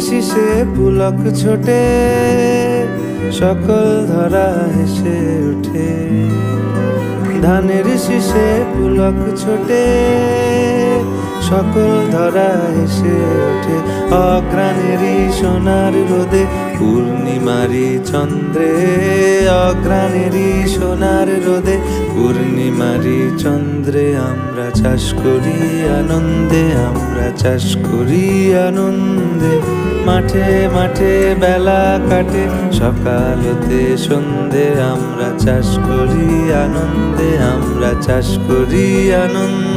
শীষে পুলক ছোটে, সকল ধরা হেসে ওঠে। ধানের শীষে পুলক ছোটে, সকল ধরা হেসে ওঠে। অঘ্রাণেরই সোনার রোদে, পূর্ণিমারি চন্দ্রে। অঘ্রাণেরই সোনার রোদে, পূর্ণিমারি চন্দ্রে। আমরা চাষ করি আনন্দে, আমরা চাষ করি আনন্দে। মাঠে মাঠে বেলা কাটে, সকাল হতে সন্ধে। আমরা চাষ করি আনন্দে, আমরা চাষ করি আনন্দে।